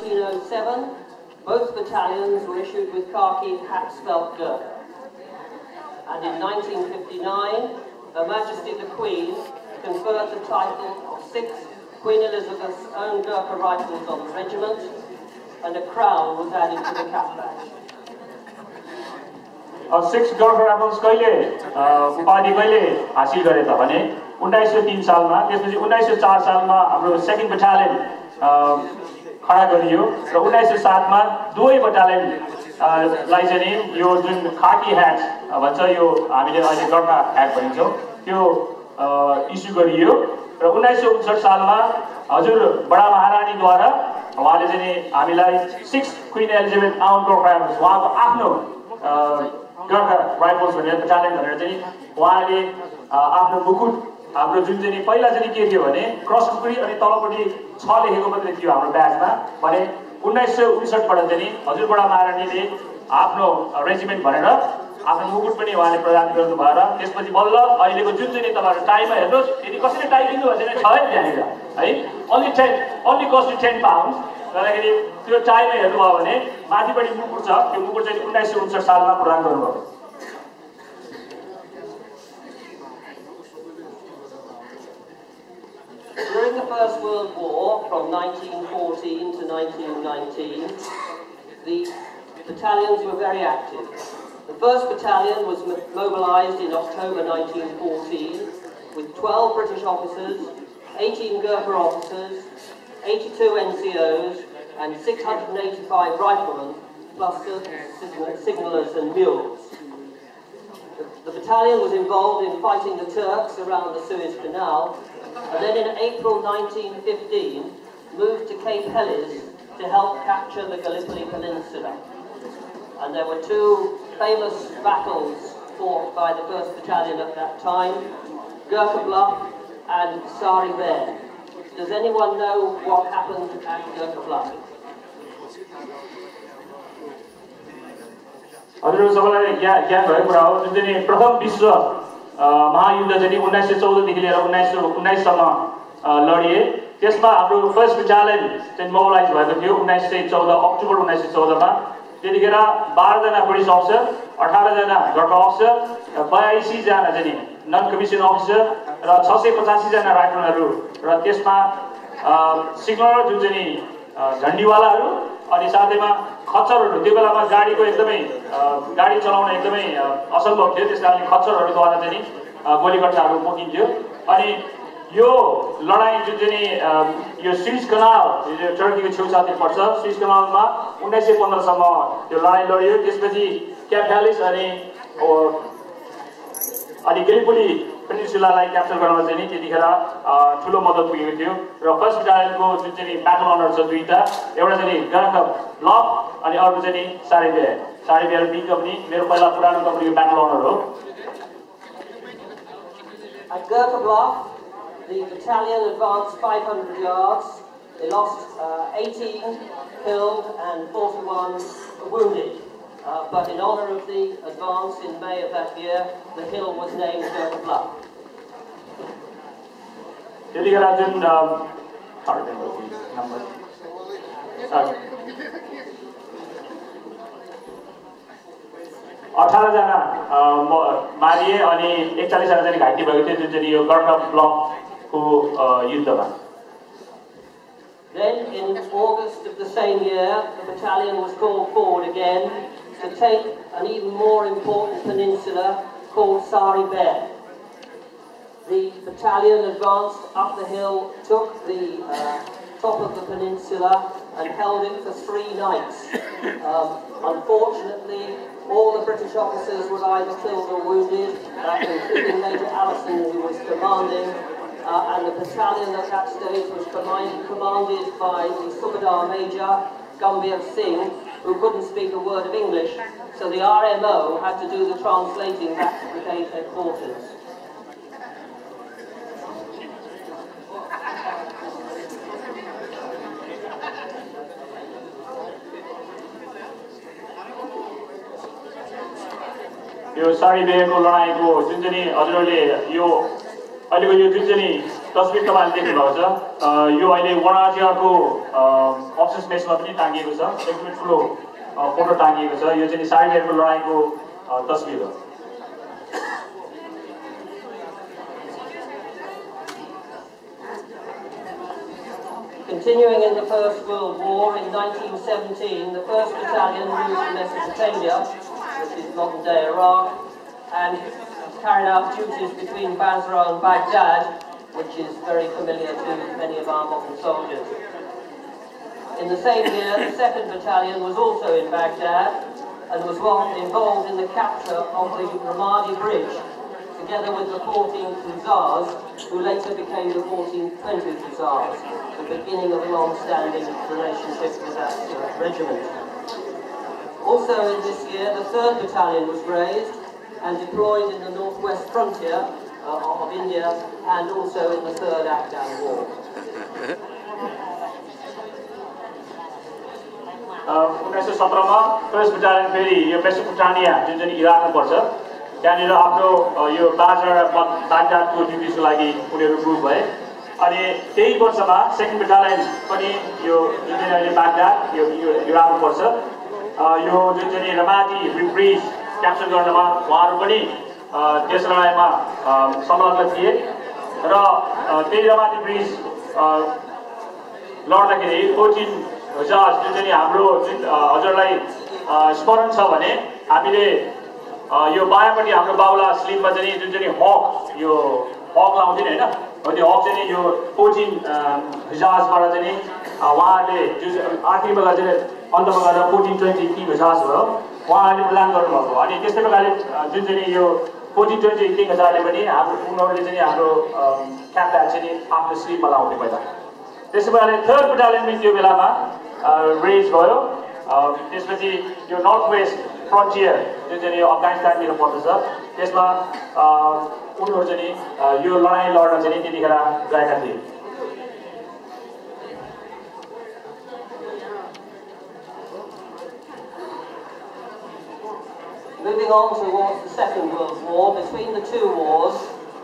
1907, both battalions were issued with khaki hats spelt Gurkha. And in 1959, Her Majesty the Queen conferred the title of 6th Queen Elizabeth's own Gurkha rifles on the regiment, and a crown was added to the cap badge. 6 Gurkha Rifles कहिले उपाधि कहिले हासिल गरे त भने 1903 सालमा, त्यसपछि 1904 सालमा हाम्रो 2nd बटालियन खडा गरियो र 1907 मा दुवै बटालियन लाई चाहिँ यो जुन खाकी ह्याट भन्छ, यो हामीले अहिले गर्खा ह्याट भन्छौँ, त्यो इस्यु गरियो र 1959 सालमा हजुर बडा महारानीद्वारा उहाँले चाहिँ हामीलाई 6th क्वीन एलिजाबेथ आउन गर्खा राइफल्स, उहाँको आफ्नो गर्खा राइफल्स भनेर बटालियन भनेर चाहिँ उहाँले आफ्नो मुकुट, हाम्रो जुन चाहिँ पहिला चाहिँ के थियो भने क्रस टुकडी अनि तलपट्टि 6 लेखेको मात्रै थियो हाम्रो ब्याजमा, भने 1959 बाट चाहिँ हजुर बडा महारानीले आफ्नो रेजिमेन्ट भनेर आफ्नो मुकुट पनि उहाँले प्रदान गर्नु भयो र त्यसपछि बल्ल अहिलेको जुन चाहिँ तपाईहरु टाईमा हेर्नुस्, यदि कसैले टाई किन्नु भन्छ भने छ है त्यहाँनिर है, only cost 10 pounds गर्दाखेरि त्यो टाईमा हेर्नुभयो भने माथिपट्टि मुकुट छ, त्यो मुकुट चाहिँ 1959 सालमा प्रदान गर्नुभयो। During the First World War, from 1914 to 1919, the battalions were very active. The 1st Battalion was mobilised in October 1914 with 12 British officers, 18 Gurkha officers, 82 NCOs and 685 riflemen, plus signallers and mules. The battalion was involved in fighting the Turks around the Suez Canal, and then in April 1915 moved to Cape Helles to help capture the Gallipoli Peninsula. And there were 2 famous battles fought by the 1st Battalion at that time, Gurkha Bluff and Sari Bair. Does anyone know what happened at Gurkha Bluff? हजुर सबैलाई ज्ञान भएको कुरा हो, जुन चाहिँ प्रथम विश्व महायुद्ध चाहिँ 1914 देखि लिएर 1919 सम्म लडिए, त्यसमा हाम्रो 1st बटालियन चाहिँ मोबिलाइज भएको थियो 1914 अक्टोबर 1914 मा। त्यतिखेर 12 जना ब्रिटिश अफिसर, 18 जना गर्खा अफिसर, 82 जना चाहिँ नन कमिसन अफिसर र 685 जना राइफलहरू र त्यसमा सिग्नलर जुन चाहिँ झण्डीवालाहरू अनि साथैमा खच्चरहरू, त्यो बेलामा गाडीको एकदमै गाडी चलाउन एकदमै असम्भव थियो, त्यसकारणले खच्चरहरूद्वारा चाहिँ गोलीकट्टाहरू पोखिन्थ्यो। अनि यो लडाई जुन चाहिँ यो स्विज कनाल, यो टर्कीको छेउछाउतिर पर्छ, स्विज कनालमा 1915 सम्म त्यो लडाई लडियो। त्यसपछि क्याप हेलिस अनि गैलिपोली पेनिन्सुलालाई क्याप्चर गर्न चाहिँ त्यतिखेर ठुलो मद्दत पुगेको थियो र 1st बटालियनको जुन चाहिँ ब्याटल अनर छ दुईटा, एउटा चाहिँ गर्खा ब्लफ अनि अर्को चाहिँ सारी बेयर बी कम्पनी, मेरो पहिला पुरानो कम्पनीको ब्याटल अनर हो। At Gurkha Bluff, the battalion advanced 500 yards. They lost 18 killed and 41 wounded. But in honour of the advance in May of that year, the hill was named Gurkha Bluff. त्यतिखेर जुन 18 जना मारिए अनि 41 जना चाहिँ घाइते भएको थियो जुन चाहिँ यो गर्खा ब्लकको युद्धमा। Then in August of the same year, the battalion was called forward again to take an even more important peninsula called Sari Bair. The battalion advanced up the hill, took the top of the peninsula and held it for 3 nights. Unfortunately, all the British officers were either killed or wounded, including Major Allison, who was commanding, and the battalion at that stage was commanded by the Subedar Major, Gambhir Singh, who couldn't speak a word of English, so the RMO had to do the translating back to brigade headquarters. यो सारी बेरको लडाईको जुन चाहिँ हजुरहरूले यो अहिलेको यो जुन चाहिँ तस्बिर तपाईहरुले देख्नुभएको छ, यो अहिले वनाजियाको अफिस स्पेसमा पनि टाँगिएको छ, एकदमै ठुलो फोटो टाँगिएको छ। यो चाहिँ साइडहरूको लडाइँको तस्बिर हो। Continuing in the First World War, in 1917, the 1st Battalion moved to Mesopotamia, which is modern-day Iraq, and carried out duties between Basra and Baghdad, which is very familiar to many of our modern soldiers. In the same year, the 2nd Battalion was also in Baghdad and was involved in the capture of the Ramadi Bridge, together with the 14th Hussars, who later became the 14th 20th Hussars, the beginning of a long-standing relationship with that regiment. Also in this year, the 3rd Battalion was raised and deployed in the northwest frontier of India and also in the 3rd Afghan War. 1917 मा 1st Battalion फेरि यो Mesopotamia जुन चाहिँ इराकमा पर्छ त्यहाँनिर आफ्नो यो बाजरा र बागदादको ड्युटीको लागि उनीहरू ग्रुप भए। अनि त्यही वर्षमा 2nd Battalion पनि यो जुन चाहिँ अहिले बागदाद यो इराकमा पर्छ यो जुन चाहिँ रमादी ब्रिज क्याप्चर गर्नमा उहाँहरू पनि त्यस लडाइँमा संलग्न थिए र त्यही रमादी ब्रिज लड्दाखेरि 14 हुजाज जुन चाहिँ हाम्रो हजुरलाई स्मरण छ भने हामीले यो बायाँपट्टि हाम्रो बाउला स्लिपमा चाहिँ जुन चाहिँ हक यो हक लाउँथ्यो नि हैन त्यो हक चाहिँ यो 14 हुजाजबाट चाहिँ उहाँहरूले जुन आखिरमा चाहिँ अन्तमा गएर 14-20 किङ हुजाज भयो उहाँहरूले प्लान गर्नुभएको। अनि त्यस्तै प्रकारले जुन चाहिँ यो 14-20 किङ हुजाजले पनि उनीहरूले चाहिँ हाम्रो क्याप्टन चाहिँ आफ्नो स्लिपमा लाउँथे पहिला। त्यसै प्रकारले 3rd Battalion पनि त्यो बेलामा रेज भयो। त्यसपछि यो नर्थ वेस्ट फ्रन्टियर जुन चाहिँ यो अफगानिस्तानतिर पर्दछ त्यसमा उनीहरू चाहिँ यो लडाइँ लड्न चाहिँ त्यतिखेर गएका थिए। Moving on towards the Second World War, between the two wars,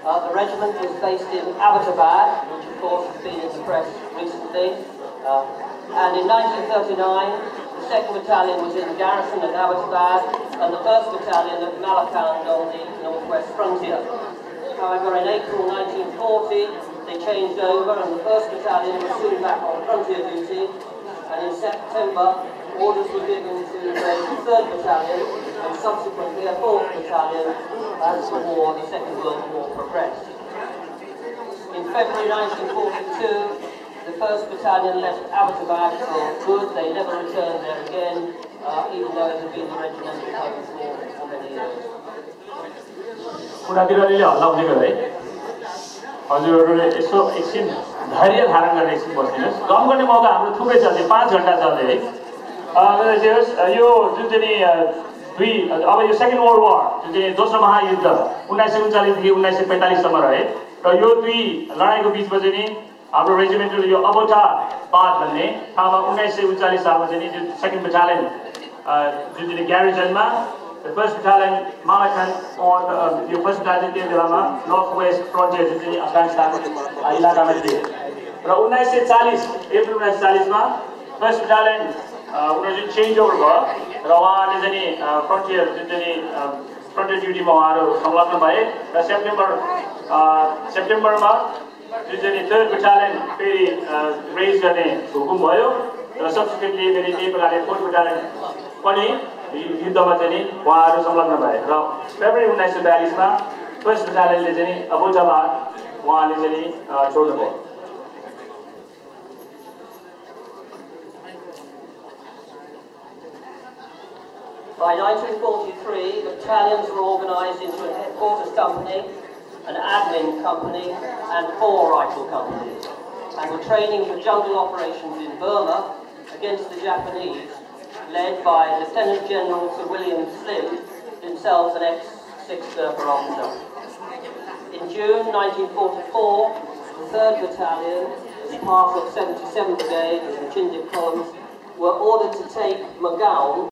the regiment was based in Abbottabad, which of course has been in the press recently. And in 1939, the 2nd Battalion was in garrison at Abbottabad and the 1st Battalion at Malakand on the northwest frontier. However, in April 1940, they changed over and the 1st Battalion was soon back on frontier duty. And in September, orders were given to raise the 3rd Battalion and subsequently a 4th Battalion as the war, the Second World War, progressed. In February 1942, the 1st Battalion left Abbottabad for good. They never returned there again, even though it had been the regimental home for many years. कुरातिरले हल्ला हुने गरे हजुरहरूले यसो एकछिन धैर्य धारण गरेर एकछिन बस्दिनुहोस्। गम गर्ने मौका हाम्रो थुप्रै छ, 5 घण्टा छ है। यो जुन चाहिँ अब यो सेकेन्ड वर्ल्ड वार जुन चाहिँ दोस्रो महायुद्ध 1939 देखि 1945 सम्म रहे र यो दुई लडाइँको बिचमा चाहिँ नि हाम्रो रेजिमेन्टले यो अबोटाबाद भन्ने ठाउँमा 1939 सालमा चाहिँ जुन 2nd Battalion जुन चाहिँ ग्यारिजनमा फर्स्ट बटालियन Malakand और यो फर्स्ट बटालियन त्यो बेलामा नर्थ वेस्ट फ्रन्टियर जुन चाहिँ अफगानिस्तान इलाकामा थिए र 1940 अप्रिल 1940 मा फर्स्ट बटालियन उनीहरू चाहिँ चेन्ज ओभर भयो र उहाँहरूले चाहिँ फ्रन्टियर जुन चाहिँ फ्रन्टियर ड्युटीमा उहाँहरू संलग्न भए र सेप्टेम्बरमा जुन चाहिँ 3rd Battalion फेरि रेज गर्ने हुकुम भयो र सब्सिक्वेन्टली फेरि त्यही प्रकारले 4th Battalion पनि युद्धमा चाहिँ उहाँहरू संलग्न भए र फेब्रुअरी 1942 मा 1st Battalionले चाहिँ अबोटाबाद उहाँले चाहिँ छोड्नुभयो। By 1943, battalions were organised into a headquarters company, an admin company and 4 rifle companies, and were training for jungle operations in Burma against the Japanese, led by Lieutenant General Sir William Slim, himself an ex-6 Surfer officer. In June 1944, the 3rd Battalion, as part of 77 Brigade and the Chindic columns, were ordered to take Magaon